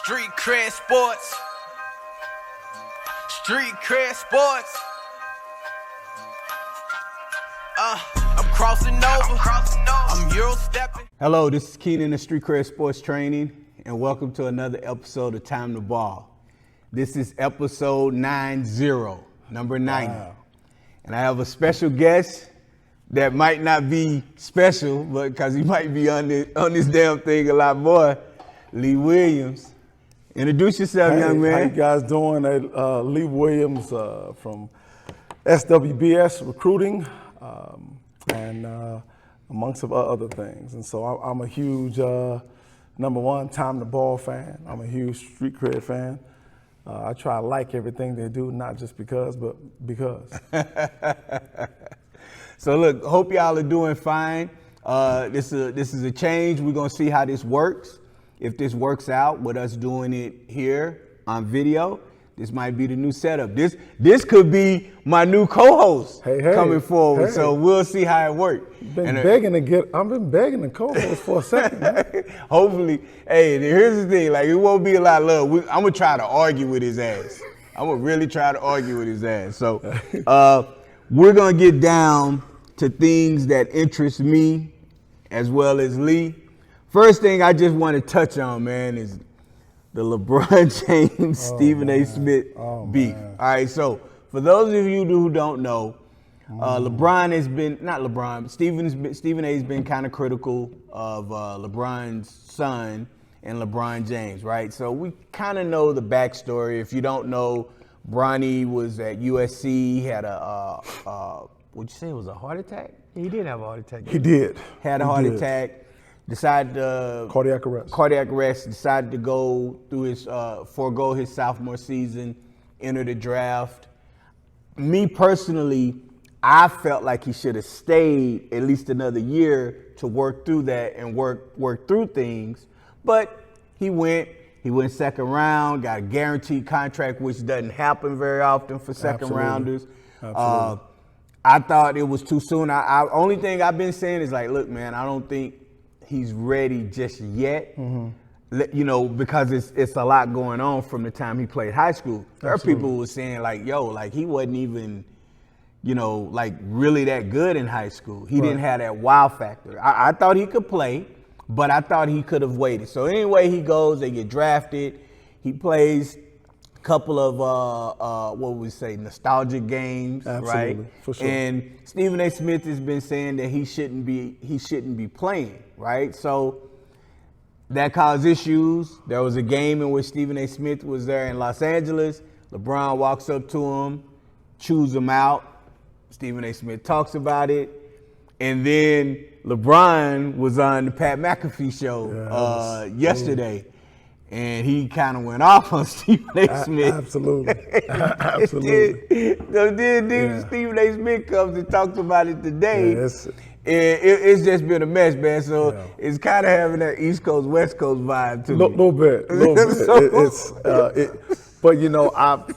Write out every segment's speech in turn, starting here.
Street cred sports. Street cred sports. I'm crossing over. I'm Euro stepping. Hello, this is Keenan of Street Cred Sports Training, and welcome to another episode of Time to Ball. This is episode 90, number 90. Wow. And I have a special guest that might not be special, but because he might be on this damn thing a lot more, Lee Williams. Introduce yourself, young man. How you guys doing? Lee Williams from SWBS Recruiting, and amongst other things. And so I'm a huge, number one, Time to Ball fan. I'm a huge Street Cred fan. I try to like everything they do, not just because, but because. So look, hope y'all are doing fine. This is a change. We're gonna see how this works. If this works out with us doing it here on video, this might be the new setup. This could be my new co-host coming forward. So we'll see how it works. I've been begging to co-host for a second. Man. Hopefully, hey, here's the thing, like it won't be a lot of love. I'm gonna try to argue with his ass. I'm gonna really try to argue with his ass. So we're gonna get down to things that interest me as well as Lee. First thing I just want to touch on, man, is the Lebron James, Stephen A. Smith beef. Man. All right, so for those of you who don't know, Stephen A. has been kind of critical of LeBron's son and LeBron James, right? So we kind of know the backstory. If you don't know, Bronny was at USC. He had what'd you say, it was a heart attack? He did have a heart attack. He did. Had a heart attack. Decided to cardiac arrest. Decided to go through his forego his sophomore season, enter the draft. Me personally, I felt like he should have stayed at least another year to work through that and work through things. But he went second round, got a guaranteed contract, which doesn't happen very often for second rounders. Absolutely. I thought it was too soon. Only thing I've been saying is like, look, man, I don't think he's ready just yet, you know, because it's a lot going on from the time he played high school. There are people who were saying like, yo, like he wasn't even, you know, like really that good in high school. He didn't have that wow factor. I thought he could play, but I thought he could have waited. So anyway, he goes, they get drafted. He plays a couple of, what would we say, nostalgic games, right? For sure. And Stephen A. Smith has been saying that he shouldn't be playing, right? So that caused issues. There was a game in which Stephen A. Smith was there in Los Angeles. LeBron walks up to him, chews him out. Stephen A. Smith talks about it. And then LeBron was on the Pat McAfee show yesterday. And he kind of went off on Stephen A. Smith. Absolutely. Absolutely. So then Stephen A. Smith comes and talks about it today. It's just been a mess, man. So it's kind of having that East Coast, West Coast vibe to me. Little bit. But you know,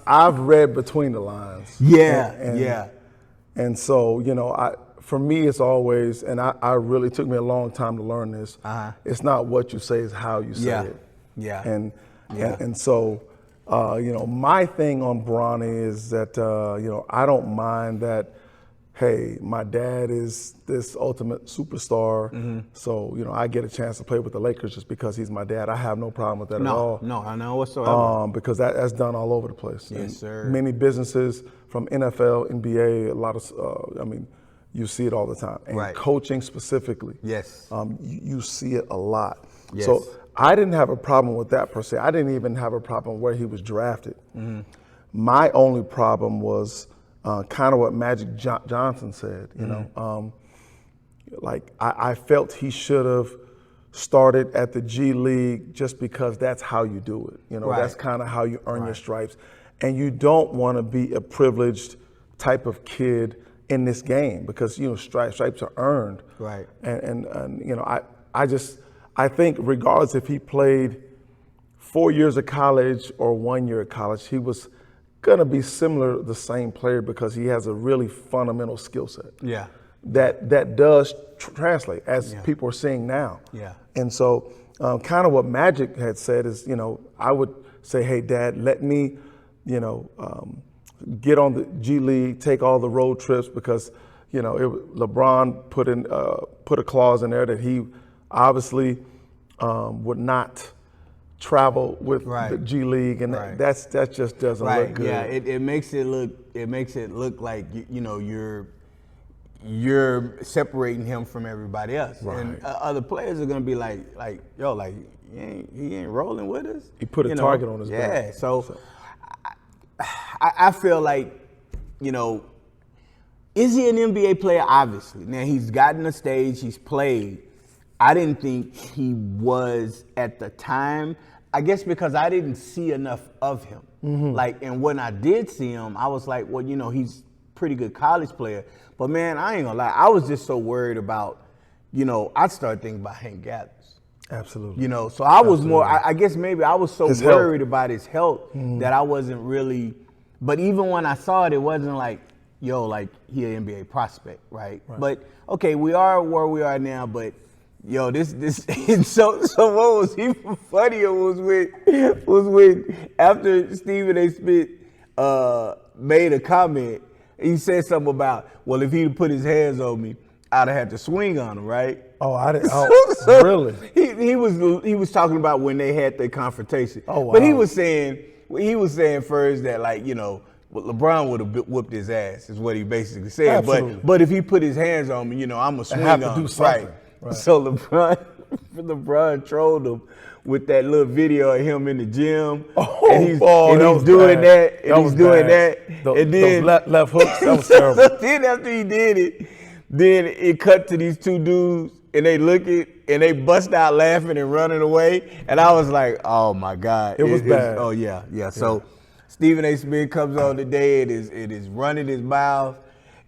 I've read between the lines. And so, you know, for me, it's always, and I really took me a long time to learn this. It's not what you say, it's how you say it. And so, you know, my thing on Bronny is that, you know, I don't mind that, hey, my dad is this ultimate superstar, so, you know, I get a chance to play with the Lakers just because he's my dad. I have no problem with that at all. No, I know whatsoever. Because that's done all over the place. Yes, and sir. Many businesses from NFL, NBA, a lot of, I mean, you see it all the time. And coaching specifically. Yes. You see it a lot. Yes. So I didn't have a problem with that per se. I didn't even have a problem where he was drafted. My only problem was kind of what Magic Johnson said, you know. Like I felt he should have started at the G League just because that's how you do it. You know, that's kind of how you earn your stripes. And you don't want to be a privileged type of kid in this game because, you know, stripes are earned. Right. And you know, I think regardless if he played 4 years of college or 1 year of college, he was going to be similar, the same player because he has a really fundamental skill set. That does translate as people are seeing now. And so kind of what Magic had said is, I would say, hey, Dad, let me, get on the G League, take all the road trips because, LeBron put a clause in there that he obviously would not travel with the G League, and that just doesn't look good. Yeah, it makes it look like you're separating him from everybody else, and other players are gonna be like yo, like he ain't rolling with us. He put a target on his back. Yeah, so I feel like, is he an NBA player? Obviously. Now he's gotten a stage, he's played. I didn't think he was at the time. I guess because I didn't see enough of him. And when I did see him, I was like, well, he's a pretty good college player. But man, I ain't gonna lie, I was just so worried about, I started thinking about Hank Gathers. Absolutely. So I was more, I guess maybe I was so worried about his health that I wasn't really, but even when I saw it, it wasn't like, yo, like he an NBA prospect, right? But okay, we are where we are now, but yo, this so what was even funnier was when after Stephen A. Smith made a comment, he said something about, well, if he'd put his hands on me, I'd have had to swing on him, right? Oh, I didn't. Oh, really? He was talking about when they had their confrontation. Oh, wow. But he was saying first that, like, LeBron would have whooped his ass, is what he basically said. Absolutely. But if he put his hands on me, I'm gonna swing on him. Have to do something. Right. So LeBron trolled him with that little video of him in the gym, and he's doing that, and he's doing that, and then those left hooks. That was terrible. So then after he did it, then it cut to these two dudes, and they look at, and they bust out laughing and running away, and I was like, oh my God, it was bad. Oh yeah. So Stephen A. Smith comes on today. It is running his mouth,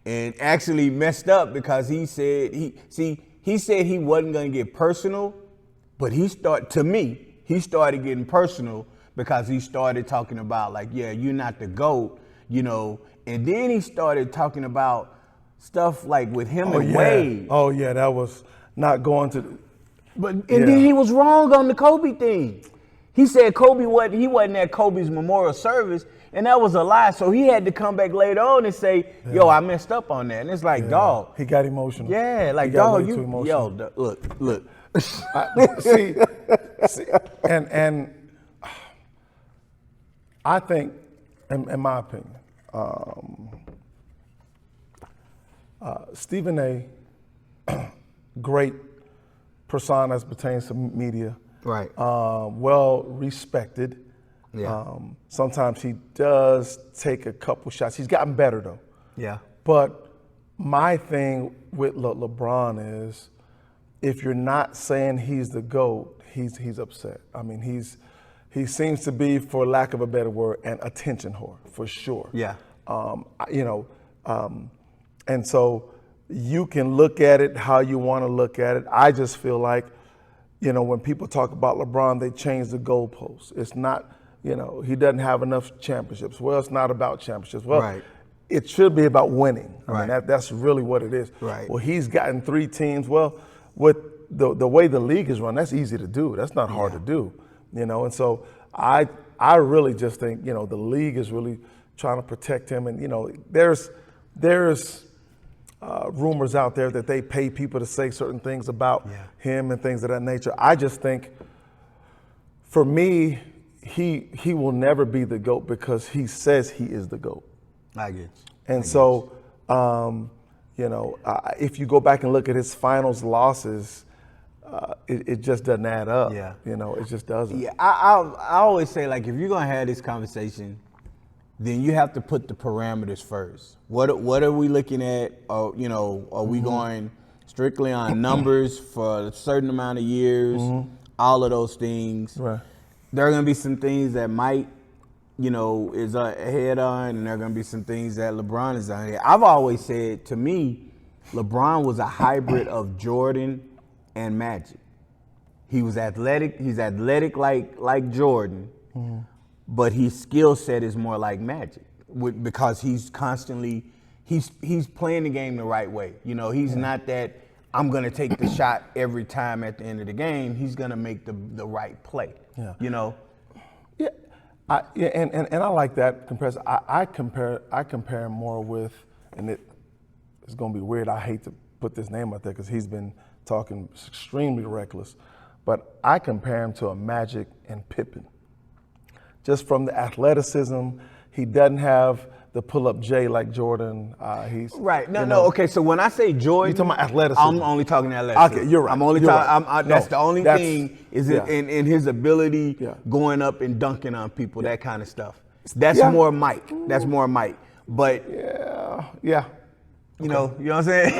and actually messed up because he said he said he wasn't going to get personal, but he started getting personal because he started talking about, like, yeah, you're not the GOAT, and then he started talking about stuff like with him and Wade. Oh yeah, that was not going to. Then he was wrong on the Kobe thing. He said Kobe wasn't at Kobe's memorial service, and that was a lie. So he had to come back later on and say, yo, I messed up on that. And it's like, dog. He got emotional. Yeah, like, dog, look. See, and I think, in my opinion, Stephen A., great persona as pertains to media. Right. Well respected. Yeah. Sometimes he does take a couple shots. He's gotten better though. Yeah. But my thing with LeBron is, if you're not saying he's the GOAT, he's upset. I mean, he seems to be, for lack of a better word, an attention whore for sure. Yeah. And so you can look at it how you want to look at it. I just feel like, when people talk about LeBron, they change the goalposts. It's not, he doesn't have enough championships. Well, it's not about championships. Well, it should be about winning. I mean, that's really what it is. Right. Well, he's gotten 3 teams. Well, with the way the league is run, that's easy to do. That's not hard to do, And so I really just think, the league is really trying to protect him. And, there's rumors out there that they pay people to say certain things about him and things of that nature. I just think, for me, he will never be the GOAT because he says he is the GOAT. I get you. And so, if you go back and look at his finals losses, it just doesn't add up. Yeah. It just doesn't. Yeah, I always say, like, if you're gonna have this conversation, then you have to put the parameters first. What are we looking at? Are we going strictly on numbers for a certain amount of years? All of those things. Right. There are going to be some things that Mike, is ahead on, and there are going to be some things that LeBron is on. I've always said, to me, LeBron was a hybrid of Jordan and Magic. He was athletic. He's athletic like Jordan. But his skill set is more like Magic, because he's constantly he's playing the game the right way. He's not that I'm gonna take the shot every time at the end of the game. He's gonna make the right play. Yeah. You know. Yeah. And I like that comparison. I compare him more with, and it's gonna be weird. I hate to put this name out there because he's been talking extremely reckless, but I compare him to a Magic and Pippen. Just from the athleticism, he doesn't have the pull-up J like Jordan. He's right. No. Okay. So when I say Jordan, you're talking about athleticism. I'm only talking athleticism. Okay, you're right. I'm only talking. That's the only thing is yeah. in his ability going up and dunking on people, that kind of stuff. That's more Mike. That's more Mike. But yeah. You know what I'm saying?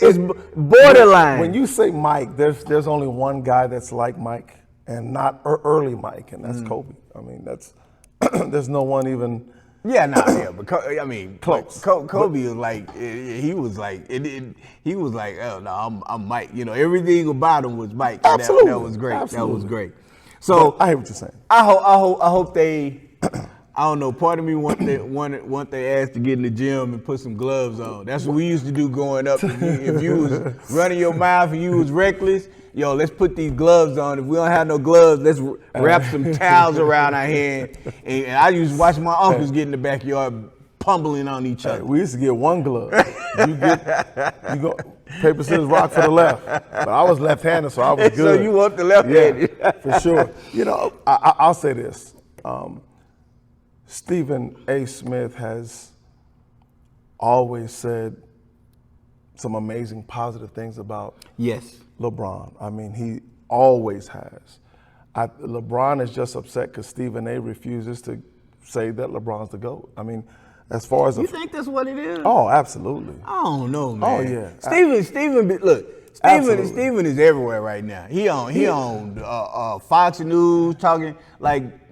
It's borderline. When you say Mike, there's only one guy that's like Mike, and not early Mike, and that's Kobe. I mean, that's there's no one even. But I mean, close. Kobe was like, he was like, oh no, I'm Mike. You know, everything about him was Mike. Absolutely, that was great. Absolutely. That was great. So I hear what you're saying. I hope they. I don't know. Part of me want their ass to get in the gym and put some gloves on. That's what we used to do growing up. If you was running your mouth and you was reckless, yo, let's put these gloves on. If we don't have no gloves, let's wrap some towels around our hand. And I used to watch my uncles get in the backyard pummeling on each other. We used to get one glove. You go paper, scissors, rock for the left. But I was left-handed, so I was good. So you want the left-handed? Yeah, for sure. You know, I'll say this. Stephen A. Smith has always said some amazing positive things about LeBron. I mean, he always has. LeBron is just upset because Stephen A. refuses to say that LeBron's the GOAT. I mean, as far as you think that's what it is? Oh, absolutely. I don't know, man. Oh yeah. Steven is everywhere right now. He on Fox News talking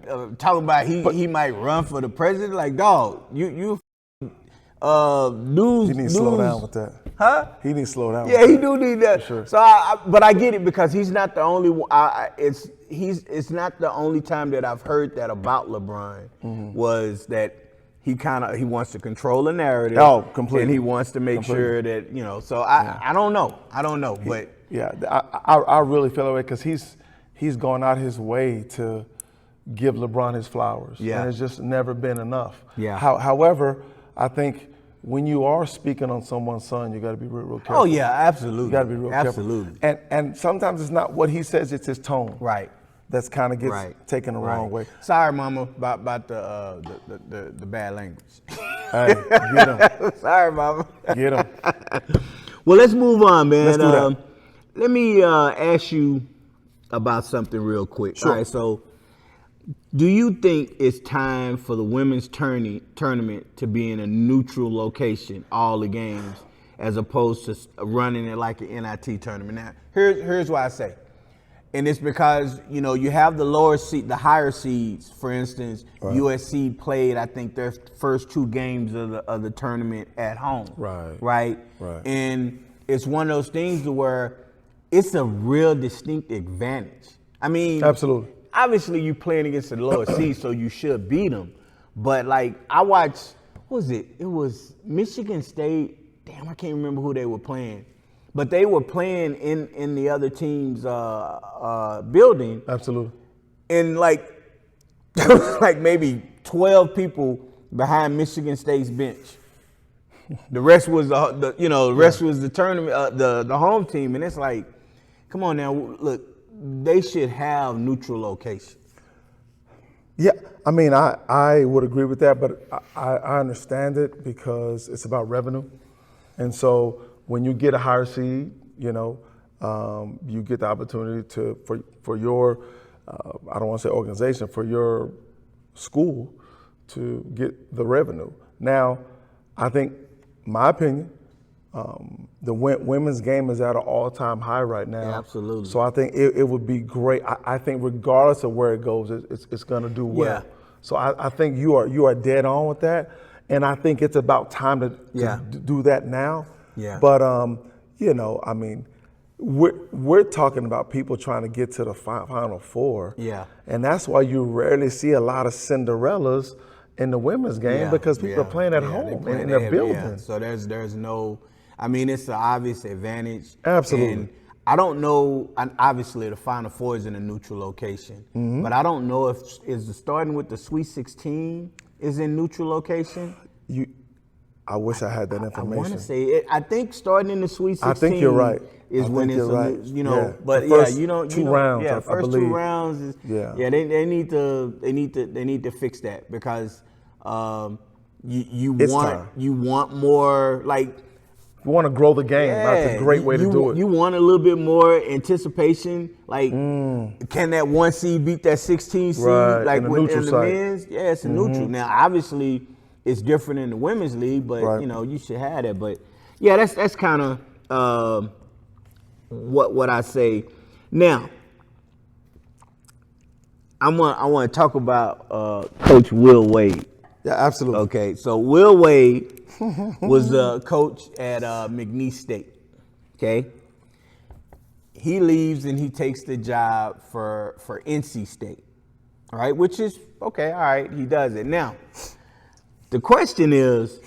about he might run for the president. Like, dog, you news. He needs to slow down with that. Huh? He needs to slow down. Yeah, with he do need that. For sure. So, but I get it because he's not the only one. It's not the only time that I've heard that about LeBron was that he wants to control the narrative. Oh, completely. And he wants to make sure that So I don't know, but I really feel that way because he's gone out his way to give LeBron his flowers. Yeah. And it's just never been enough. Yeah. However, I think when you are speaking on someone's son, you got to be real careful. Oh yeah, absolutely. You got to be real absolutely. careful. And sometimes it's not what he says; it's his tone. Right. That's kind of gets taken the wrong way. Sorry, Mama, about the bad language. Hey, get him. Sorry, Mama. Get him. Well, let's move on, man. Let's do that. Let me ask you about something real quick. Sure. All right, so do you think it's time for the women's tournament to be in a neutral location, all the games, as opposed to running it like an NIT tournament? Now, here's why I say. And it's because, you have the higher seeds. For instance, USC played, I think, their first 2 games of the tournament at home. Right. And it's one of those things where it's a real distinct advantage. I mean, absolutely. Obviously, you're playing against the lower seeds, so you should beat them. But I watched, what was it? It was Michigan State. Damn, I can't remember who they were playing. But they were playing in the other team's building. Absolutely. And there was maybe 12 people behind Michigan State's bench. The rest was was the tournament, the home team, and it's like, come on now, look, they should have neutral locations. Yeah, I mean, I would agree with that, but I understand it because it's about revenue, and so when you get a higher seed, you get the opportunity for your, I don't want to say organization, for your school to get the revenue. Now, I think, my opinion, the women's game is at an all-time high right now. Yeah, absolutely. So I think it would be great. I think regardless of where it goes, it's going to do well. Yeah. So I think you are dead on with that, and I think it's about time to do that now. Yeah. But I mean, we're talking about people trying to get to the Final Four. Yeah. And that's why you rarely see a lot of Cinderellas in the women's game because people are playing at home in their building. So there's no. I mean, it's an obvious advantage. Absolutely. And I don't know, and obviously the Final Four is in a neutral location, but I don't know if starting with the Sweet 16 is in neutral location. I wish I had that information. I want to say it. I think starting in the Sweet 16. I think you're right. Is when it's right. you know, yeah. but the first you know, two rounds. Yeah, I first believe. 2 rounds is they need to fix that because you want more like. You want to grow the game. That's a great way to do it. You want a little bit more anticipation. Like, can that 1 seed beat that 16 seed? Right, Like in the within neutral the site. men's? Yeah, it's a neutral. Now, obviously, it's different in the women's league, but you know, you should have that. But yeah, that's kind of what I say. Now, I want to talk about Coach Will Wade. Yeah, absolutely. Okay, so Will Wade was a coach at Mcneese State. Okay, he leaves and he takes the job for NC State. All right, which is okay. All right, he does it. Now, the question is,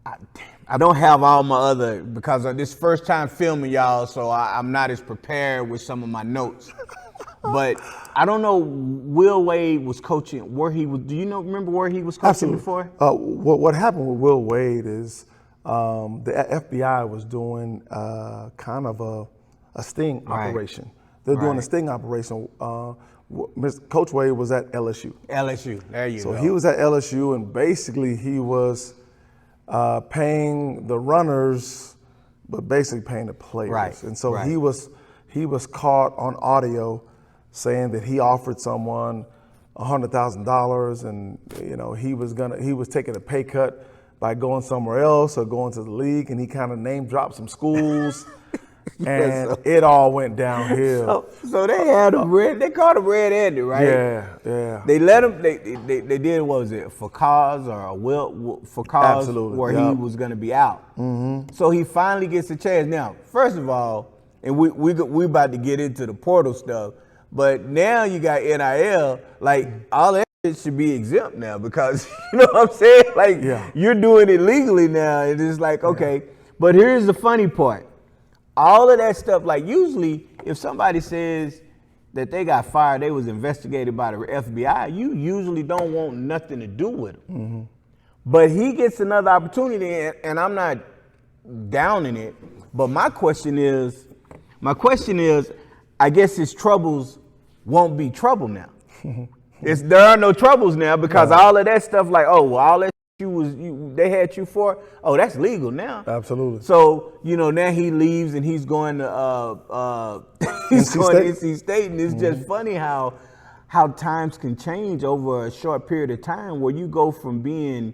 I don't have all my other because of this first time filming y'all, so I'm not as prepared with some of my notes. But I don't know. Will Wade was coaching where he was. Do you remember where he was coaching before? What happened with Will Wade is the FBI was doing kind of a sting operation. They're doing a sting operation. Coach Wade was at LSU. LSU. There you go. So he was at LSU, and basically he was paying the runners, but basically paying the players. Right. And so he was caught on audio saying that he offered someone $100,000, and you know he was taking a pay cut by going somewhere else or going to the league, and he kind of name dropped some schools, and it all went downhill. So they had him they called him red-handed, right? Yeah. They let him. They did, what was it, for cause or a will for cause? Absolutely, where he was going to be out. Mm-hmm. So he finally gets a chance. Now, first of all, and we about to get into the portal stuff. But now you got NIL, like all that shit should be exempt now because, you know what I'm saying? Like you're doing it legally now. And it's like, okay. But here's the funny part. All of that stuff, like usually if somebody says that they got fired, they was investigated by the FBI, you usually don't want nothing to do with them. Mm-hmm. But he gets another opportunity, and I'm not downing it. But my question is, I guess his troubles won't be trouble now. There are no troubles now because all of that stuff, like, oh, well, all that they had you for, oh, that's legal now. Absolutely. So, you know, now he leaves and he's going to NC State, and it's just funny how times can change over a short period of time where you go from being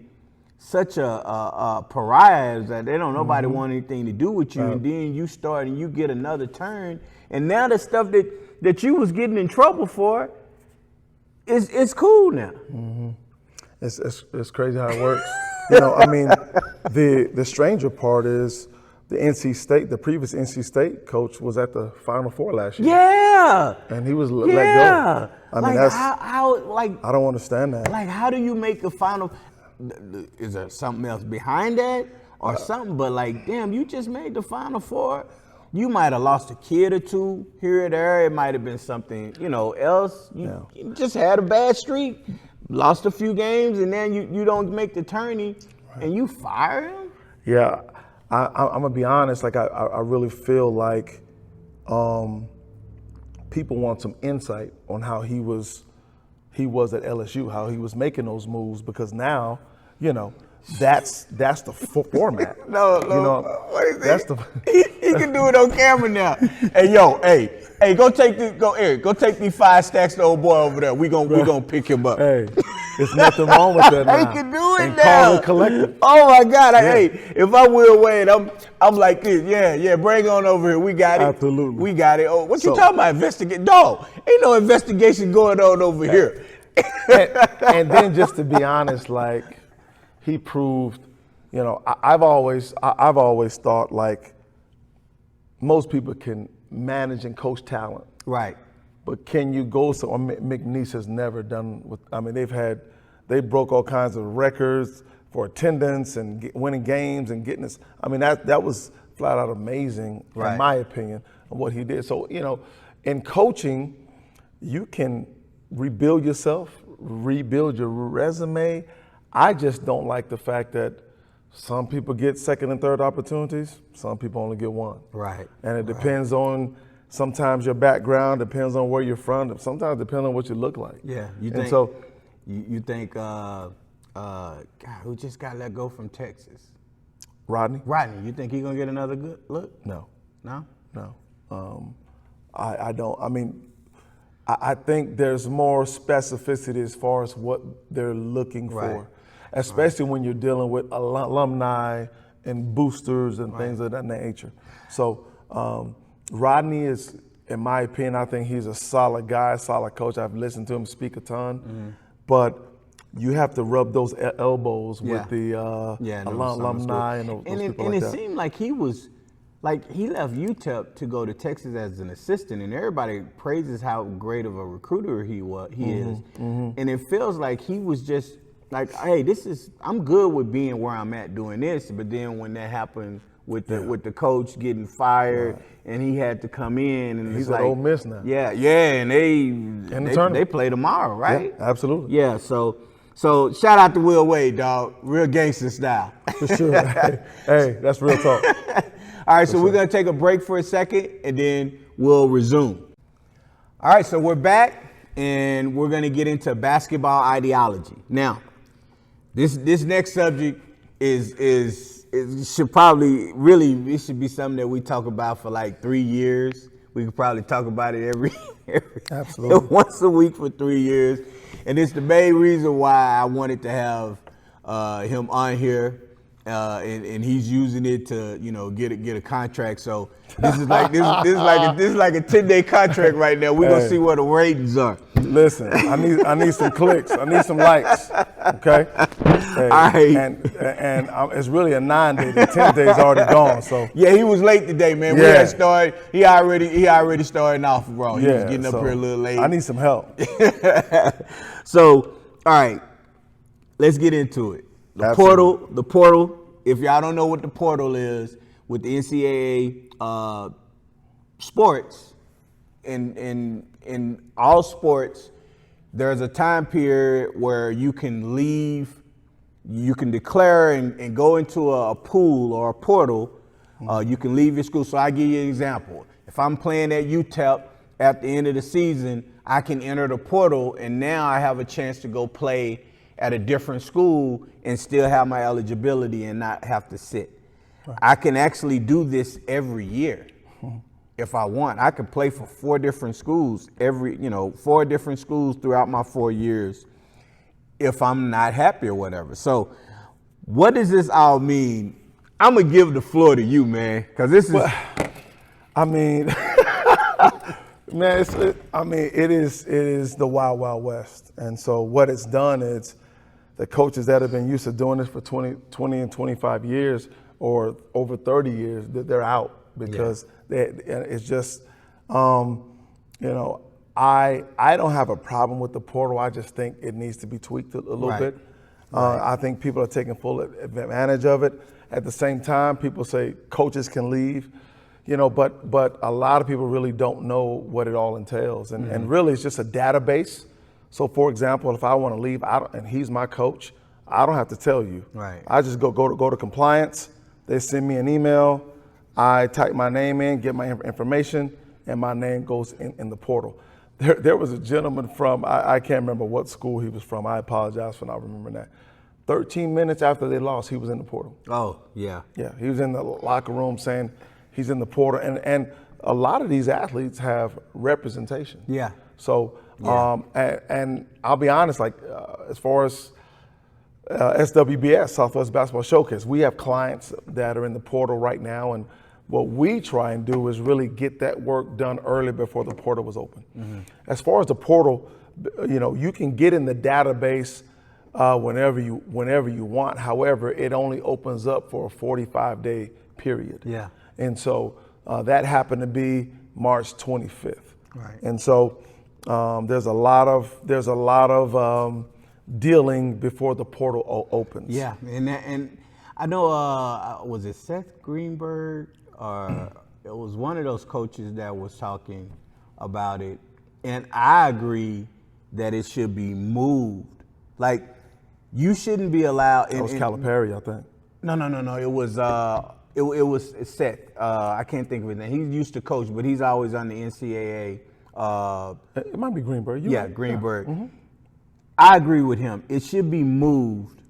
such a pariah that they don't nobody want anything to do with you, and then you start and you get another turn, and now the stuff that you was getting in trouble for is cool now. Mm-hmm. It's crazy how it works. You know, I mean, the stranger part is the previous NC State coach was at the Final Four last year. Yeah. And he was let go. I mean, that's how I don't understand that. Like, how do you make a final? Is there something else behind that or something? But like, damn, you just made the Final Four. You might have lost a kid or two here or there. It might have been something, else. You just had a bad streak, lost a few games, and then you don't make the tourney, and you fire him? Yeah, I'm gonna be honest. Like, I really feel like people want some insight on how he was at LSU, how he was making those moves, because now, that's the format. No, what is that's he can do it on camera now. Hey, go take these 5 stacks to old boy over there. We gonna pick him up. Hey, there's nothing wrong with that now. He can do it and now. Call it collective. Oh my God! Hey, if I Will Wade, I'm like this. Yeah, bring on over here. We got it. Absolutely, we got it. Oh, what you talking about? Investigate? Dog, ain't no investigation going on over here. and then, just to be honest, like, he proved, I've always thought, like, most people can manage and coach talent. Right. But can you go Mcneese has never done they broke all kinds of records, for attendance and winning games and getting this. I mean, that was flat out amazing, in my opinion, of what he did. So, in coaching, you can rebuild yourself, rebuild your resume. I just don't like the fact that some people get second and third opportunities, some people only get one. Right. And it depends on sometimes your background, depends on where you're from, sometimes it depends on what you look like. Yeah. You think God, who just got let go from Texas? Rodney? Rodney, you think he's gonna get another good look? No. No? No. I don't. I mean, I think there's more specificity as far as what they're looking for, especially when you're dealing with alumni and boosters and things of that nature. So Rodney is, in my opinion, I think he's a solid guy, solid coach. I've listened to him speak a ton, but you have to rub those elbows with the alumni and those people like that. And it seemed like he was, like he left UTEP to go to Texas as an assistant, and everybody praises how great of a recruiter he is. And it feels like he was just like, hey, I'm good with being where I'm at doing this. But then when that happened with the coach getting fired, and he had to come in, and he's like, at Ole Miss now. And they play tomorrow, right? Yeah, absolutely. Yeah, so shout out to Will Wade, dog. Real gangster style. For sure. Hey, that's real talk. All right, so we're going to take a break for a second, and then we'll resume. All right, so we're back, and we're going to get into basketball ideology. Now, this next subject should be something that we talk about for like 3 years. We could probably talk about it every absolutely once a week for 3 years. And it's the main reason why I wanted to have him on here, and he's using it to get a contract. So this is like a 10-day contract right now. We're gonna see what the ratings are. Listen, I need some clicks. I need some likes. Okay. Hey, all right. And it's really a 9-day. The 10th day is already gone. So yeah, he was late today, man. Yeah. We had started. He already starting off wrong. He was getting up here a little late. I need some help. So, all right, let's get into it. The portal. If y'all don't know what the portal is, with the NCAA sports, in all sports, there's a time period where you can leave, you can declare and go into a pool or a portal. You can leave your school. So I give you an example. If I'm playing at UTEP at the end of the season, I can enter the portal, and now I have a chance to go play at a different school and still have my eligibility and not have to sit. Right. I can actually do this every year if I want. I could play for 4 different schools 4 different schools throughout my 4 years if I'm not happy or whatever. So what does this all mean? I'm gonna give the floor to you, man, because this is. I mean, man, it is the Wild Wild West, and so what it's done is the coaches that have been used to doing this for 20 and 25 years or over 30 years, they're out because it's just, I don't have a problem with the portal. I just think it needs to be tweaked a little bit. I think people are taking full advantage of it. At the same time, people say coaches can leave, but a lot of people really don't know what it all entails. And really it's just a database. So for example, if I want to leave and he's my coach, I don't have to tell you. Right. I just go to compliance. They send me an email. I type my name in, get my information, and my name goes in the portal. There was a gentleman from, I can't remember what school he was from. I apologize for not remembering that. 13 minutes after they lost, he was in the portal. Oh, yeah. Yeah, he was in the locker room saying he's in the portal. And a lot of these athletes have representation. Yeah. So, and I'll be honest, as far as SWBS, Southwest Basketball Showcase, we have clients that are in the portal right now, and what we try and do is really get that work done early before the portal was open. As far as the portal, you can get in the database whenever you want. However, it only opens up for a 45-day period. Yeah. And so that happened to be March 25th. Right. And so there's a lot of dealing before the portal opens. Yeah, and I know, was it Seth Greenberg or it was one of those coaches that was talking about it, and I agree that it should be moved. Like, you shouldn't be allowed. That was Calipari, I think. No. It was Seth. I can't think of his name. He used to coach, but he's always on the NCAA. It might be Greenberg. Yeah, Greenberg. Yeah. Mm-hmm. I agree with him. It should be moved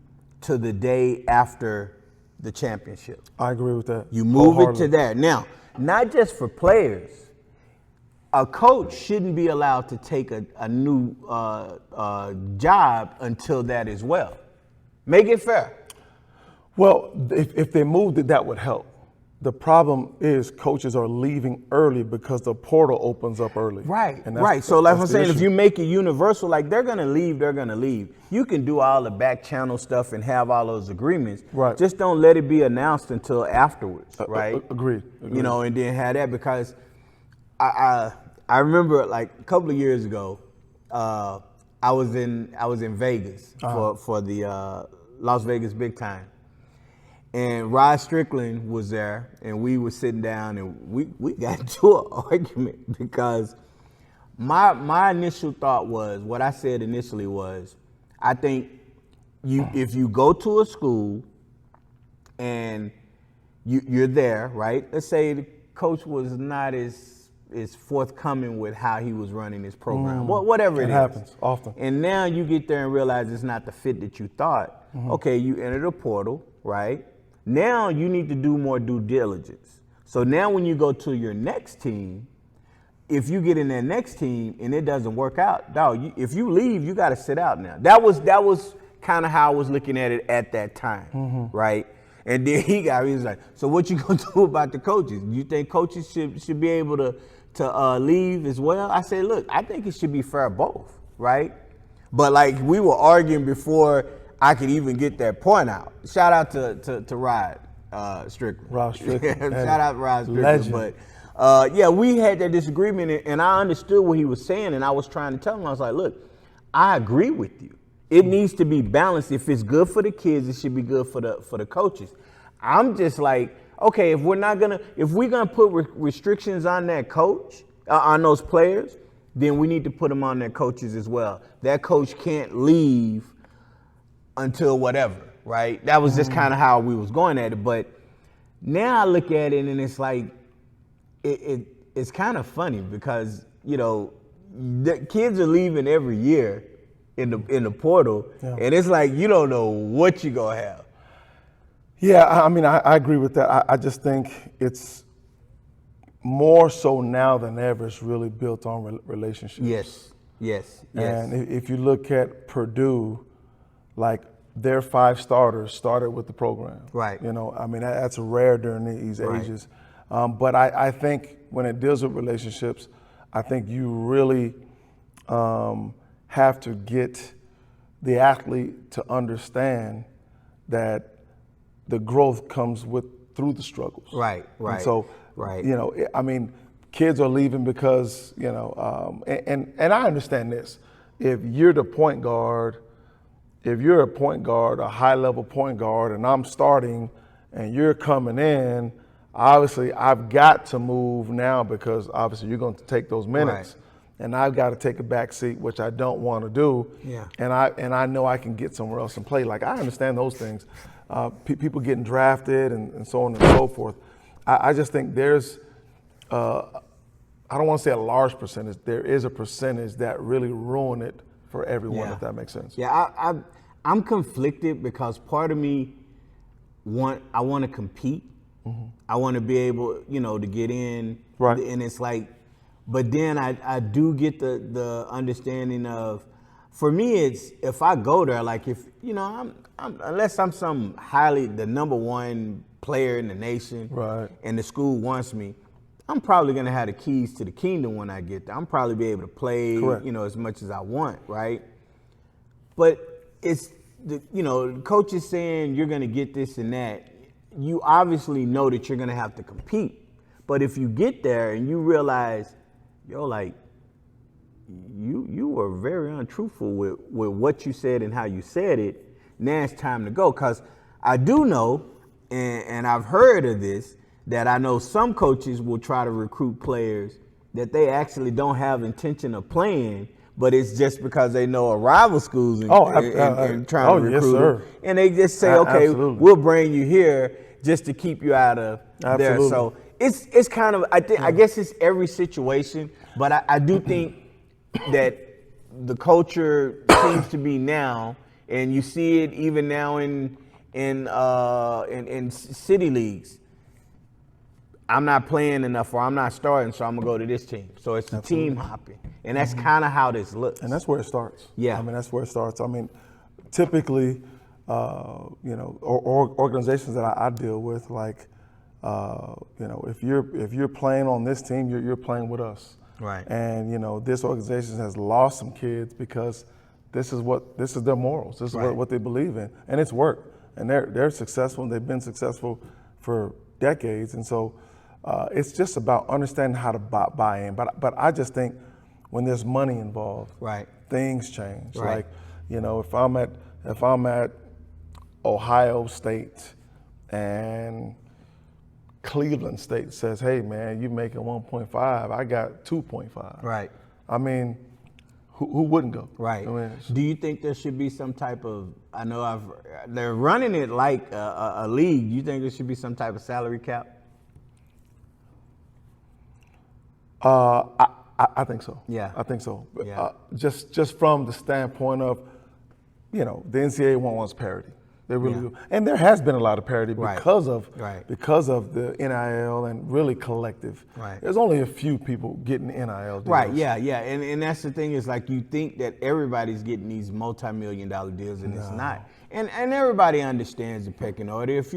to the day after the championship. I agree with that. You move it to there. Now, not just for players. A coach shouldn't be allowed to take a new job until that as well. Make it fair. Well, if they moved it, that would help. The problem is coaches are leaving early because the portal opens up early. Right, right. So like I'm saying, if you make it universal, like they're going to leave. You can do all the back channel stuff and have all those agreements. Right. Just don't let it be announced until afterwards, right? Agreed. You know, and then have that, because I remember like a couple of years ago, I was in Vegas for the Las Vegas Big Time. And Rod Strickland was there, and we were sitting down, and we got into an argument because my initial thought was, what I said initially was, I think if you go to a school and you're there, right? Let's say the coach was not as forthcoming with how he was running his program, whatever it is. It happens often. And now you get there and realize it's not the fit that you thought. Okay, you enter the portal, right? Now you need to do more due diligence. So now when you go to your next team, if you get in that next team and it doesn't work out, dog, if you leave, you got to sit out now. That was kind of how I was looking at it at that time, right? And then he was like, so what you gonna do about the coaches? You think coaches should be able to leave as well? I said, look, I think it should be fair both, right? But like we were arguing before I could even get that point out. Shout out to Rod Strickland. Rod Strickland. Shout out to Rod Strickland. Legend. But yeah, we had that disagreement, and I understood what he was saying, and I was trying to tell him, I was like, look, I agree with you. It needs to be balanced. If it's good for the kids, it should be good for the coaches. I'm just like, okay, if we're gonna put restrictions on that coach, on those players, then we need to put them on their coaches as well. That coach can't leave until whatever, right? That was just kind of how we was going at it. But now I look at it and it's like, it's kind of funny because, you know, the kids are leaving every year in the portal, and it's like you don't know what you're gonna have. Yeah, I mean, I agree with that. I just think it's more so now than ever. It's really built on relationships. Yes. And if you look at Purdue, like their 5 starters started with the program. Right. You know, I mean, that's rare during these ages. But I think when it deals with relationships, I think you really have to get the athlete to understand that the growth comes through the struggles. Right. And so, you know, I mean, kids are leaving because, you know, and I understand this. If you're the point guard, if you're a point guard, a high-level point guard, and I'm starting and you're coming in, obviously I've got to move now because obviously you're going to take those minutes. Right. And I've got to take a back seat, which I don't want to do. Yeah. And I know I can get somewhere else and play. Like, I understand those things. People getting drafted and so on and so forth. I just think there's, I don't want to say a large percentage, there is a percentage that really ruin it for everyone, if that makes sense. Yeah, I'm conflicted because part of me I want to compete. I want to be able, you know, to get in. Right. And it's like, but then I do get the understanding of, for me, it's if I go there, like if, you know, unless I'm the number 1 player in the nation, right, and the school wants me, I'm probably going to have the keys to the kingdom when I get there. I'm probably be able to play, you know, as much as I want, right? But it's, you know, the coach is saying you're going to get this and that. You obviously know that you're going to have to compete. But if you get there and you realize, yo, like, you were very untruthful with what you said and how you said it. Now it's time to go. Because I do know, and I've heard of this, that I know some coaches will try to recruit players that they actually don't have intention of playing, but it's just because they know a rival schools and trying to recruit them. And they just say, okay, we'll bring you here just to keep you out of there. So it's kind of, I guess it's every situation, but I do think that the culture seems to be now, and you see it even now in city leagues. I'm not playing enough, or I'm not starting, so I'm gonna go to this team. So it's the team hopping, and that's kind of how this looks. And that's where it starts. Yeah, I mean that's where it starts. I mean, typically, organizations that I deal with, like, if you're playing on this team, you're playing with us. Right. And this organization has lost some kids because this is their morals. This is what they believe in, and it's worked. And they're successful. And they've been successful for decades, and so. It's just about understanding how to buy in. But I just think when there's money involved, things change. Right. Like, if I'm at Ohio State and Cleveland State says, hey man, you making 1.5, I got 2.5. Right. I mean, who wouldn't go? Right. I mean, do you think there should be some type of, I know they're running it like a league. Do you think there should be some type of salary cap? I think so. Yeah. I think so. Yeah. Just from the standpoint of, the NCAA wants parity. They really do. And there has been a lot of parity because of the NIL and really collective. Right. There's only a few people getting NIL deals. Right, yeah. And that's the thing, is like you think that everybody's getting these multi-million-dollar deals, and it's not. And everybody understands the pecking order. If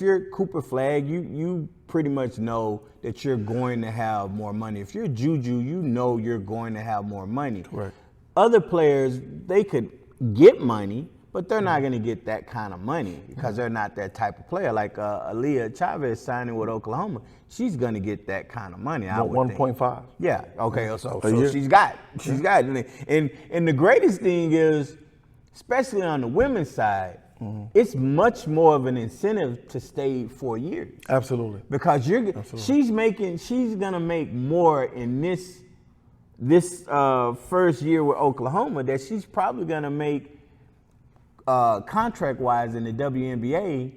you're Cooper Flag, you pretty much know that you're going to have more money. If you're Juju, you know you're going to have more money. Right. Other players, they could get money, but they're not going to get that kind of money because they're not that type of player. Like Aaliyah Chavez signing with Oklahoma, she's going to get that kind of money. 1.5. Yeah. Okay. So she's got it. And the greatest thing is, especially on the women's side, it's much more of an incentive to stay 4 years. Absolutely. Because she's gonna make more in this first year with Oklahoma that she's probably gonna make contract wise in the WNBA.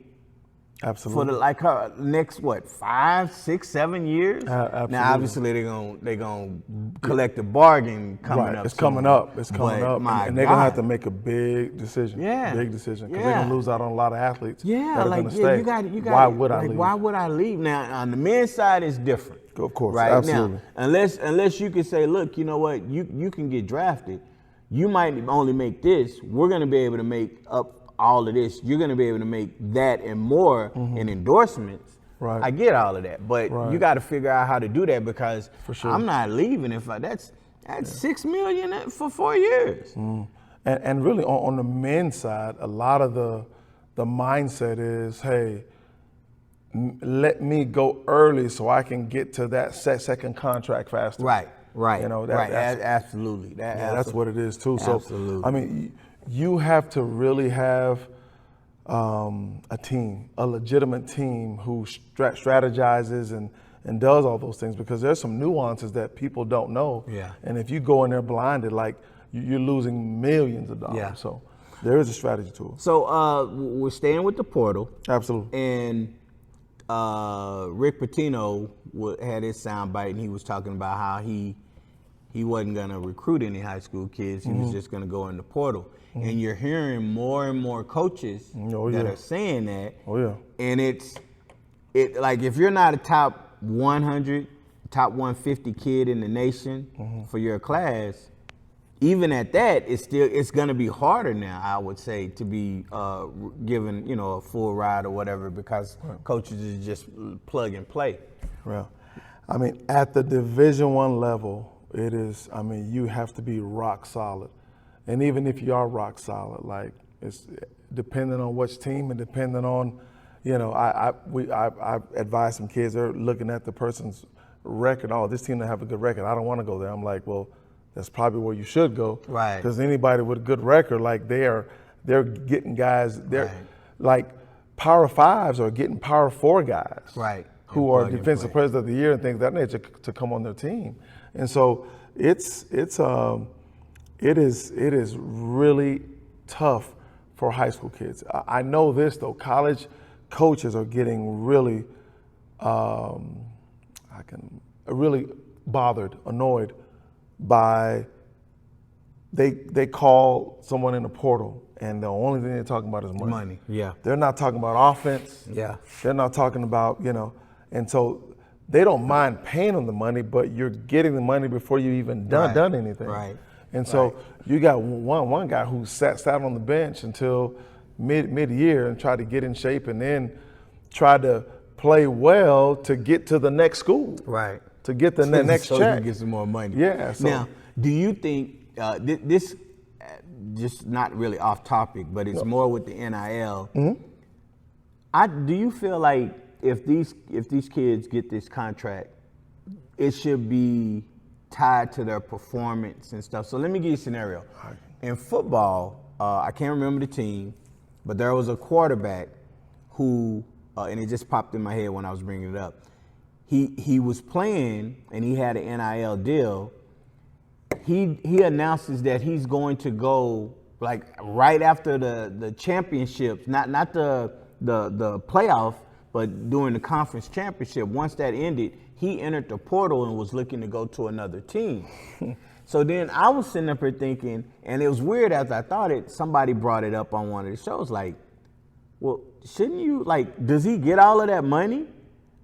Absolutely. For her next 5, 6, 7 years. Absolutely. Now obviously they're gonna collect a bargain coming up. It's coming up. It's coming up, and they're gonna have to make a big decision. Yeah. Big decision, because they're gonna lose out on a lot of athletes. Yeah, that are like gonna stay. you got. Why would I leave? Why would I leave? Now on the men's side, it's different. Of course, right? absolutely. Now, unless you can say, look, you know what, you can get drafted. You might only make this. We're gonna be able to make up all of this. You're going to be able to make that and more in endorsements. Right. I get all of that, but you got to figure out how to do that, because I'm not leaving if that's $6 million for 4 years. And really on the men's side, a lot of the mindset is, hey, let me go early so I can get to that second contract faster. Right. Absolutely. That's what it is too. Absolutely. So I mean, you have to really have a team, a legitimate team who strategizes and does all those things, because there's some nuances that people don't know. Yeah. And if you go in there blinded, like you're losing millions of dollars. Yeah. So there is a strategy to it. So we're staying with the portal. Absolutely. And Rick Pitino had his soundbite, and he was talking about how he wasn't going to recruit any high school kids. He was just going to go in the portal. And you're hearing more and more coaches that are saying that. Oh, yeah. And it's like, if you're not a top 100, top 150 kid in the nation for your class, even at that, it's going to be harder now, I would say, to be given, a full ride or whatever, because coaches is just plug and play. Well, I mean, at the Division I level, it is, you have to be rock solid. And even if you are rock solid, like, it's depending on which team and depending on, I advise some kids, they're looking at the person's record. Oh, this team doesn't have a good record, I don't want to go there. I'm like, well, that's probably where you should go. Right. Because anybody with a good record, like they're getting guys, like Power 5s are getting Power 4 guys. Right. Who are defensive players of the year and things of that nature to come on their team. And so it is really tough for high school kids. I know this though, college coaches are getting really really bothered, annoyed by they call someone in the portal and the only thing they're talking about is money. Money, yeah. They're not talking about offense. Yeah. They're not talking about, and so they don't mind paying them the money, but you're getting the money before you even done anything. Right. And so you got one guy who sat on the bench until mid-year and tried to get in shape and then tried to play well to get to the next school. Right. To get the next so check. you can get some more money. Yeah. So. Now, do you think this, just not really off topic, but it's more with the NIL. Do you feel like if these kids get this contract, it should be tied to their performance and stuff? So let me give you a scenario. In football, I can't remember the team, but there was a quarterback who, and it just popped in my head when I was bringing it up. He was playing and he had an NIL deal. He announces that he's going to go like right after the championships, not the playoff, but during the conference championship. Once that ended, he entered the portal and was looking to go to another team. So then I was sitting up here thinking, and it was weird as I thought it, somebody brought it up on one of the shows, like, well, shouldn't you, like, does he get all of that money,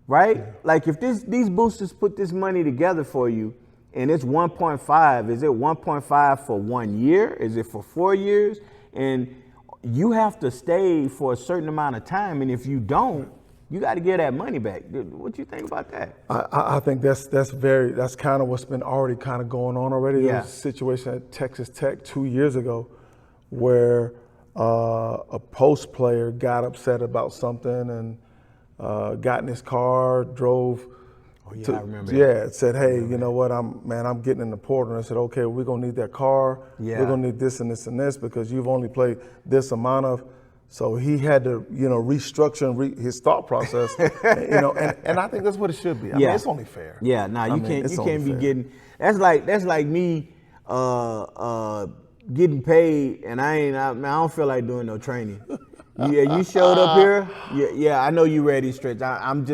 right? Yeah. Like, if these boosters put this money together for you, and it's 1.5, is it 1.5 for 1 year? Is it for 4 years? And you have to stay for a certain amount of time, and if you don't, you got to get that money back. What do you think about that? I think that's kind of what's been already kind of going on already. Yeah. There was a situation at Texas Tech 2 years ago where a post player got upset about something and got in his car, drove. Oh yeah, I remember. Yeah, it said, hey, you know what? I'm getting in the portal. And I said, okay, we're gonna need that car. Yeah. We're gonna need this and this and this because you've only played this amount of. So he had to, restructure his thought process, and I think that's what it should be. I mean, it's only fair. Yeah, you can't be getting. That's like me getting paid, and I don't feel like doing no training. You showed up here. Yeah, I know you ready, Stretch. I'm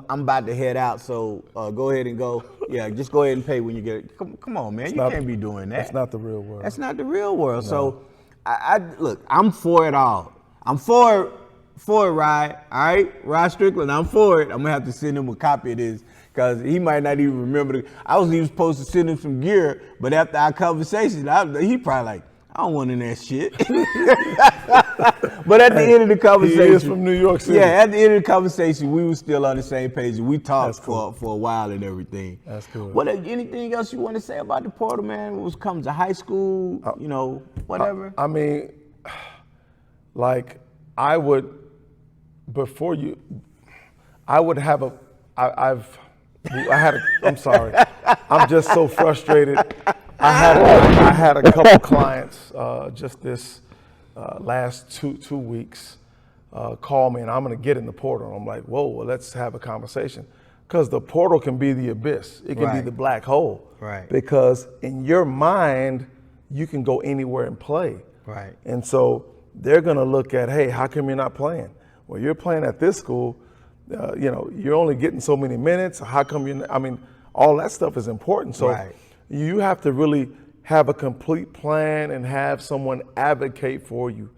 about to head out, so go ahead and go. Yeah, just go ahead and pay when you get it. Come on, man, you can't be doing that. That's not the real world. That's not the real world. No. So. Look, I'm for it all. I'm for it, Rye. All right, Rye Strickland, I'm for it. I'm gonna have to send him a copy of this because he might not even remember. I was even supposed to send him some gear, but after our conversation, he probably like, I don't want in that shit. But at the end of the conversation, he is from New York City. Yeah, at the end of the conversation, we were still on the same page, and we talked for a while and everything. That's cool. What anything else you want to say about the portal, man? When it comes to high school, whatever. I mean, like I would have a. I'm sorry. I'm just so frustrated. I had a couple clients just this last two weeks call me, and I'm going to get in the portal. I'm like, whoa, well, let's have a conversation. Because the portal can be the abyss. It can be the black hole. Right. Because in your mind, you can go anywhere and play. Right. And so they're going to look at, hey, how come you're not playing? Well, you're playing at this school. You're only getting so many minutes. How come all that stuff is important. So you have to really have a complete plan and have someone advocate for you.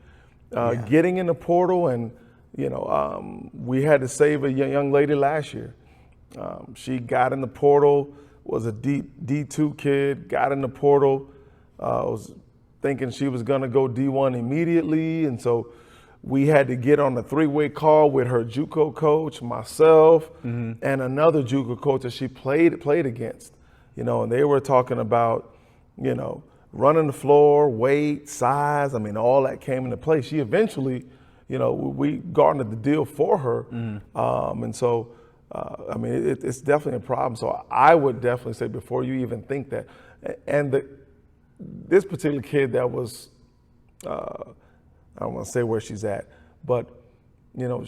Getting in the portal, and we had to save a young lady last year. She got in the portal, was a D2 kid, got in the portal, was thinking she was gonna go D1 immediately, and so we had to get on a 3-way call with her JUCO coach, myself, and another JUCO coach that she played against. And they were talking about, running the floor, weight, size. All that came into play. She eventually, we garnered the deal for her. And so, it's definitely a problem. So I would definitely say before you even think that, And this particular kid that was, I don't want to say where she's at, but you know,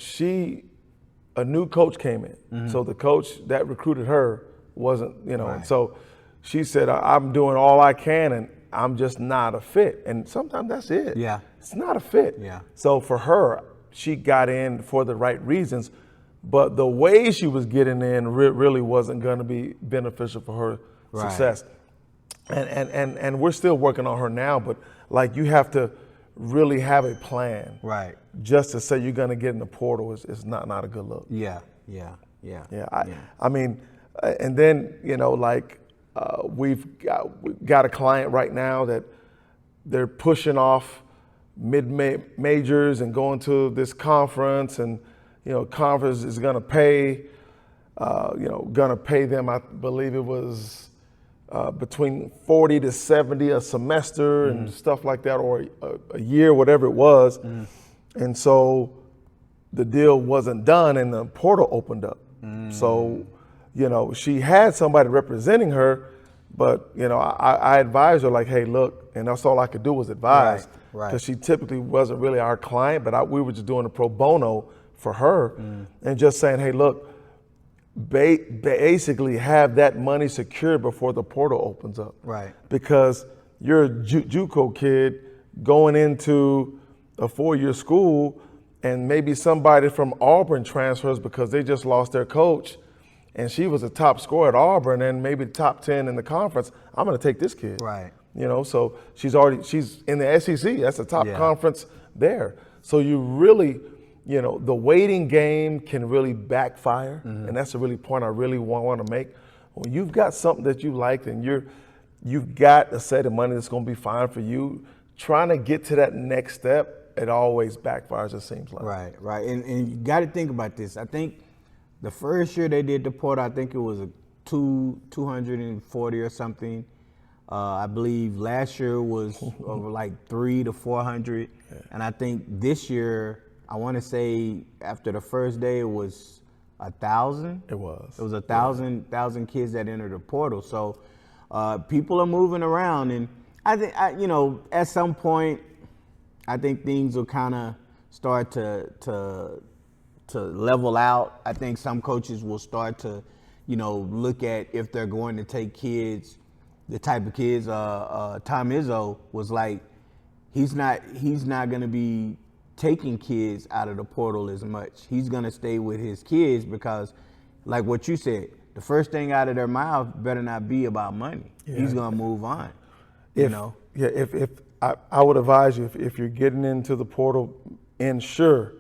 a new coach came in. So the coach that recruited her wasn't, you know, and so she said, I'm doing all I can and I'm just not a fit. And sometimes that's it. Yeah. It's not a fit. Yeah. So for her, she got in for the right reasons, but the way she was getting in really wasn't going to be beneficial for her success. And we're still working on her now, but like you have to really have a plan. Right. Just to say you're going to get in the portal is not a good look. Yeah. I mean, and then, you know, like we've got a client right now that they're pushing off mid-majors and going to this conference, and, you know, conference is going to pay, them, I believe it was between 40 to 70 a semester and stuff like that, or a year, whatever it was. And so the deal wasn't done and the portal opened up. So, you know, she had somebody representing her, but, you know, I advised her like, hey, look, and that's all I could do was advise. Because she typically wasn't really our client, but we were just doing a pro bono for her and just saying, hey, look, basically have that money secured before the portal opens up. Right. Because you're a JUCO kid going into a 4-year school, and maybe somebody from Auburn transfers because they just lost their coach, and she was a top scorer at Auburn and maybe top 10 in the conference. I'm going to take this kid. Right. You know, so she's in the SEC. That's the top conference there. So you really, you know, the waiting game can really backfire, and that's a really point I really want to make. When you've got something that you like and you've got a set of money that's going to be fine for you, trying to get to that next step, it always backfires, it seems like. Right. And you got to think about this. I think the first year they did the portal, I think it was a 240 or something. I believe last year was over like 300 to 400. And I think this year, I want to say after the first day, it was 1,000. It was. It was 1,000 kids that entered the portal. So people are moving around, and I think, you know, at some point, I think things will kind of start to level out. I think some coaches will start to, you know, look at if they're going to take kids, the type of kids. Tom Izzo was like, he's not going to be taking kids out of the portal as much. He's going to stay with his kids because, like what you said, the first thing out of their mouth better not be about money. Yeah. He's going to move on. If I would advise you, if you're getting into the portal, ensure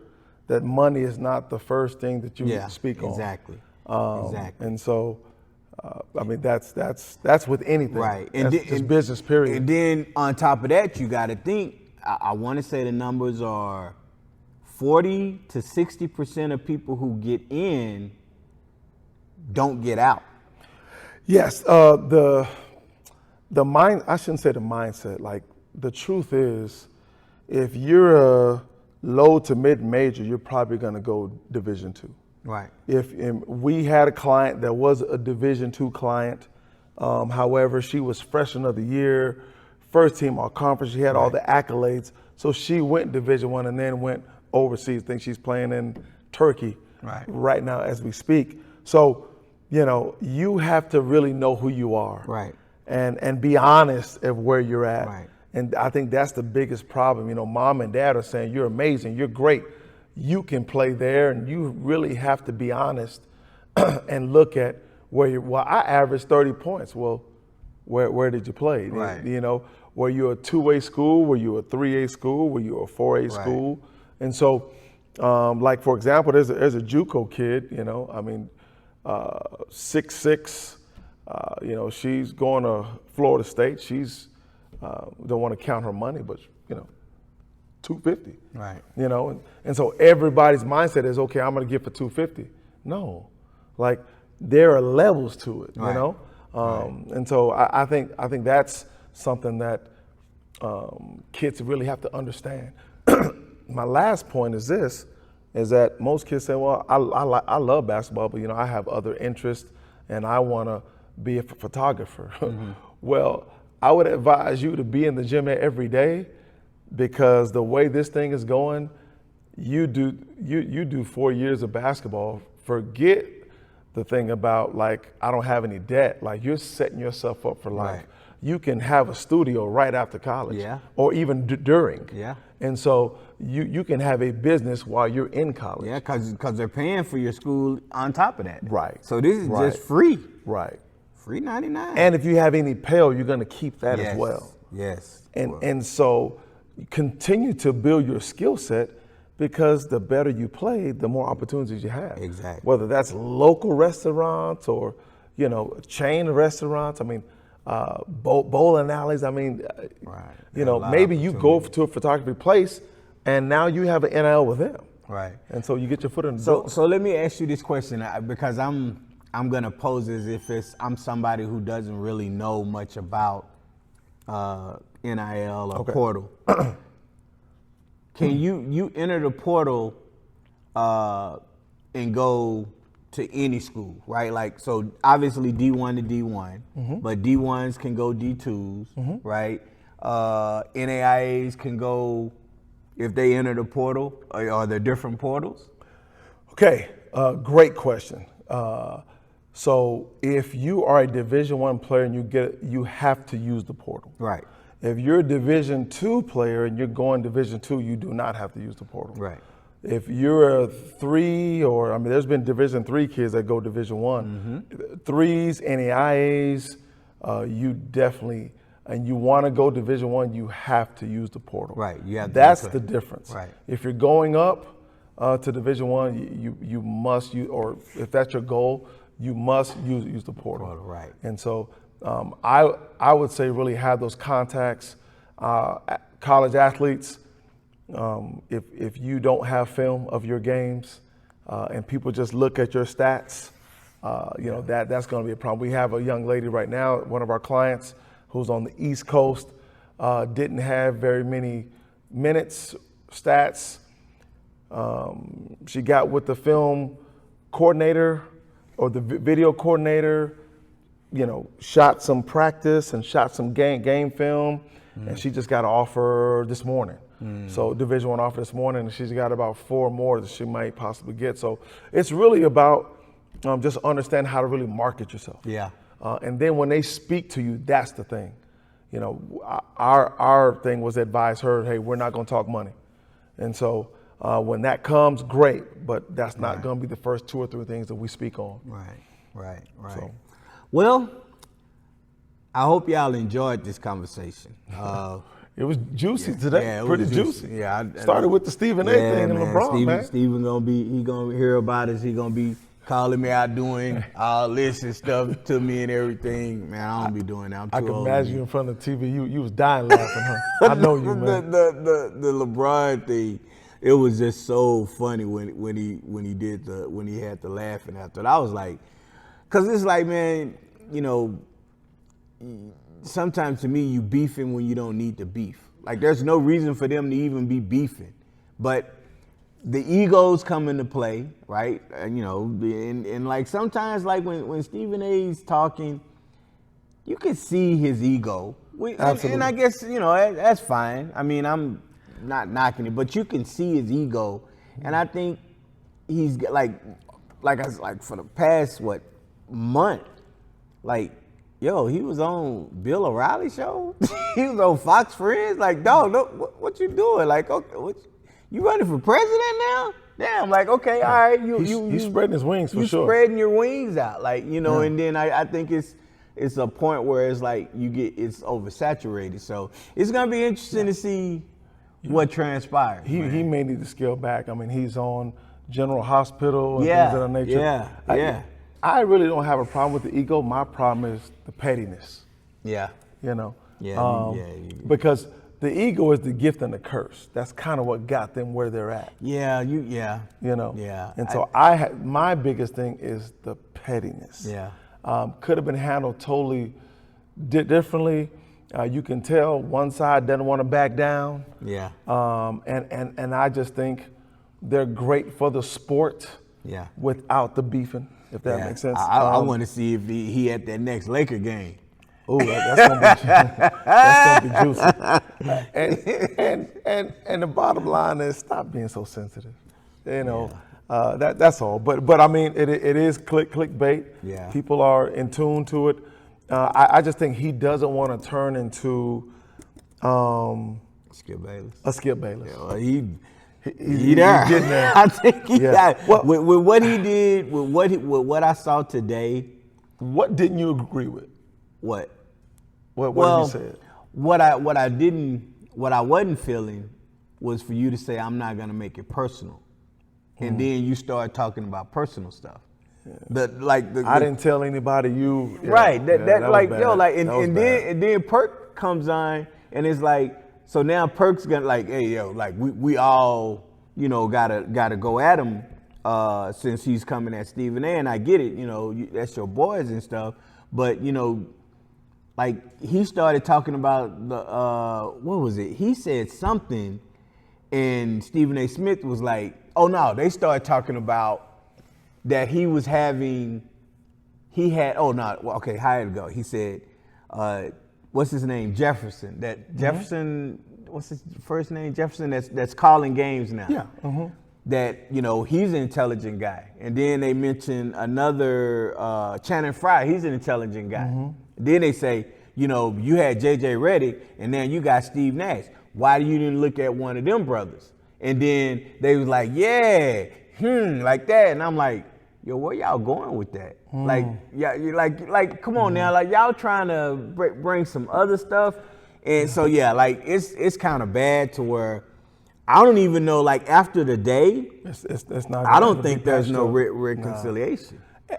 that money is not the first thing that you speak on. Exactly. And so, I mean, that's with anything. Right. And just business, period. And then on top of that, you got to think, I want to say the numbers are 40 to 60% of people who get in don't get out. Yes. I shouldn't say the mindset. Like, the truth is, if you're a low to mid major, you're probably going to go Division II. Right. If we had a client that was a Division II client, however, she was freshman of the year, first team all conference. She had all the accolades, so she went Division I and then went overseas. I think she's playing in Turkey right now as we speak. So, you know, you have to really know who you are, right, and be honest of where you're at. Right. And I think that's the biggest problem. You know, mom and dad are saying, you're amazing, you're great, you can play there, and you really have to be honest and look at where you're. Well, I averaged 30 points. Well, where did you play? Right. You know, were you a 2A school? Were you a 3A school? Were you a 4A school? And so, like, for example, there's a JUCO kid, you know, I mean, 6'6", you know, she's going to Florida State. She's, don't want to count her money, but, you know, 250. Right. You know, and so everybody's mindset is, okay, I'm going to get for 250. No, like, there are levels to it, you know? And so I think that's something that kids really have to understand. My last point is this, is that most kids say, well, I love basketball, but, you know, I have other interests and I want to be a photographer. Well, I would advise you to be in the gym every day, because the way this thing is going, you do 4 years of basketball. Forget the thing about like, I don't have any debt. Like, you're setting yourself up for life. Right. You can have a studio right after college, Yeah. or even during. Yeah. And so you can have a business while you're in college. Yeah, because they're paying for your school on top of that. Right. So this is Right. just free. Right. Free 99. And if you have any pay, you're going to keep that as well. Yes. And so continue to build your skill set, because the better you play, the more opportunities you have. Exactly. Whether that's local restaurants or, chain restaurants. I mean, bowling alleys. I mean, Right. maybe you go to a photography place and now you have an NIL with them. Right. And so you get your foot in the door. So let me ask you this question, because I'm gonna pose as if I'm somebody who doesn't really know much about NIL or portal. Can you enter the portal and go to any school, right? Like, so obviously D1 to D1, but D1s can go D2s, right? NAIAs can go, if they enter the portal, are there different portals? Okay, great question. So if you are a Division I player and you have to use the portal. Right. If you're a Division II player and you're going Division II, you do not have to use the portal. Right. If you're a 3, there's been Division III kids that go Division I. 3s, NAIAs, you definitely, and you want to go Division I, you have to use the portal. Right. That's the difference. Right. If you're going up to Division I, you must use, or if that's your goal, you must use the portal. Right. And so I would say really have those contacts. College athletes, if you don't have film of your games and people just look at your stats, that's going to be a problem. We have a young lady right now, one of our clients who's on the East Coast, didn't have very many minutes, stats. She got with the film coordinator or the video coordinator, shot some practice and shot some game film, and she just got an offer this morning. So Division I offer this morning, and she's got about 4 more that she might possibly get. So it's really about just understand how to really market yourself. Yeah. And then when they speak to you, that's the thing. Our thing was to advise her, hey, we're not going to talk money. And so when that comes, great, but that's not going to be the first 2 or 3 things that we speak on. Right. So. Well, I hope y'all enjoyed this conversation. It was juicy today. Yeah, it pretty was juicy. Yeah, started with the Stephen A thing and LeBron, man. Stephen he gonna hear about us. He gonna be calling me out doing all this and stuff to me and everything. Man, I don't be doing that. I'm too I can old. imagine you in front of the TV. You was dying laughing, huh? I know you, man. The LeBron thing, it was just so funny when he had the laughing after it. I was like, cause it's like, man, sometimes to me you beefing when you don't need to beef. Like, there's no reason for them to even be beefing, but the egos come into play, right? And like sometimes, like when Stephen A's talking, you can see his ego. Absolutely. And I guess that's fine. I mean, I'm not knocking it, but you can see his ego, and I think he's like for the past month, like. Yo, he was on Bill O'Reilly's show. He was on Fox Friends. Like, dog, look, what you doing? Like, okay, you running for president now? Damn, like, okay, all right. He's spreading his wings for sure. You spreading your wings out, like, and then I think it's a point where it's like it's oversaturated. So it's gonna be interesting to see what transpires. He may need to scale back. I mean, he's on General Hospital and things of that nature. Yeah. I really don't have a problem with the ego. My problem is the pettiness. Yeah. Because the ego is the gift and the curse. That's kind of what got them where they're at. Yeah. And so my biggest thing is the pettiness. Yeah. Could have been handled totally differently. You can tell one side doesn't want to back down. Yeah. And I just think they're great for the sport. Yeah. Without the beefing, if that makes sense. I want to see if he at that next Laker game. Oh, that's gonna be juicy. And the bottom line is stop being so sensitive. You know, that's all. But I mean, it is clickbait. Yeah. People are in tune to it. I just think he doesn't want to turn into Skip Bayless. A Skip Bayless. Yeah, well, he there. He's getting there. I think he got well, with what he did, with what I saw today. What didn't you agree with? What? What he said? What I wasn't feeling was for you to say I'm not gonna make it personal, and then you start talking about personal stuff. Yeah. I didn't tell anybody you. Yeah, right. That and then Perk comes on and it's like, so now Perk's gonna like, hey yo, like we all, you know, gotta go at him since he's coming at Stephen A. And I get it, you know, that's your boys and stuff, but you know, like he started talking about the what was it? He said something, and Stephen A. Smith was like, oh no, they started talking about that how'd it go? He said, what's his name? Jefferson. That Jefferson, what's his first name? Jefferson that's calling games now. Yeah. Mm-hmm. That, you know, he's an intelligent guy. And then they mention another Channing Frye, he's an intelligent guy. Mm-hmm. Then they say, you know, you had JJ Redick and now you got Steve Nash. Why you didn't look at one of them brothers? And then they was like, yeah, like that. And I'm like, yo, where y'all going with that? Like, yeah, you like, come on now, like y'all trying to bring some other stuff, and so yeah, like it's kind of bad to where I don't even know. Like after the day, it's not. I don't think there's no reconciliation. No.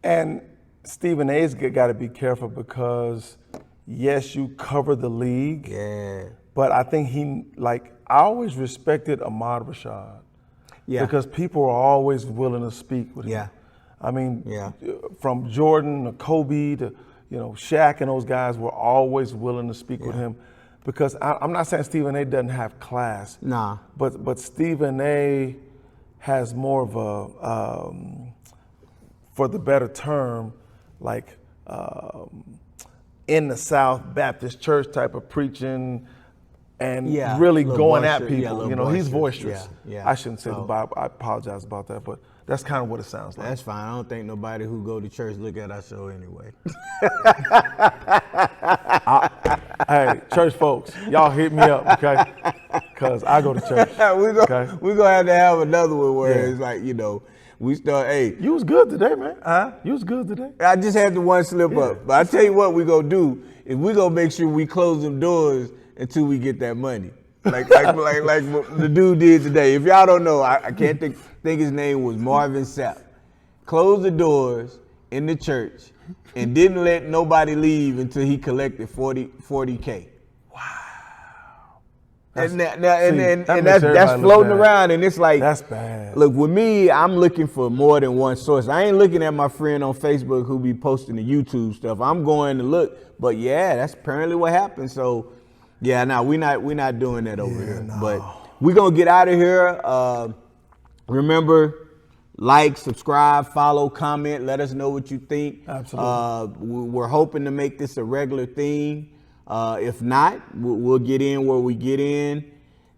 And Stephen A's got to be careful because yes, you cover the league. Yeah. But I think I always respected Ahmad Rashad. Yeah. Because people are always willing to speak with him. Yeah. I mean, from Jordan to Kobe to, you know, Shaq and those guys were always willing to speak with him. Because I'm not saying Stephen A. doesn't have class. Nah. But Stephen A. has more of a, for the better term, like in the South Baptist church type of preaching, and really going at people. You know, he's boisterous. Yeah. I shouldn't say the Bible. I apologize about that, but that's kind of what it sounds like. That's fine. I don't think nobody who go to church look at our show anyway. Hey, church folks, y'all hit me up, okay? Because I go to church. We're going to have another one where it's like, you know, we start, hey. You was good today, man. You was good today. I just had the one slip up. But I tell you what we going to do is we going to make sure we close them doors until we get that money, like the dude did today. If y'all don't know, I can't think his name was Marvin Sapp. Closed the doors in the church and didn't let nobody leave until he collected $40K. Wow. And that's floating around, and it's like, that's bad. Look, with me, I'm looking for more than one source. I ain't looking at my friend on Facebook who be posting the YouTube stuff. I'm going to look, but yeah, that's apparently what happened. So. Yeah, no, we're not doing that over here. No. But we're gonna get out of here. Remember, like, subscribe, follow, comment. Let us know what you think. Absolutely. We're hoping to make this a regular thing. If not, we'll get in where we get in,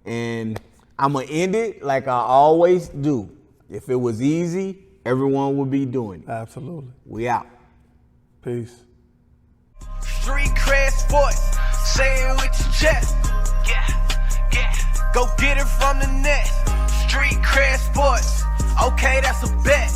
and I'm gonna end it like I always do. If it was easy, everyone would be doing it. Absolutely. We out. Peace. Street cred sports. Say it with your chest. Yeah. Go get it from the net. Street cred sports. Okay, that's a bet.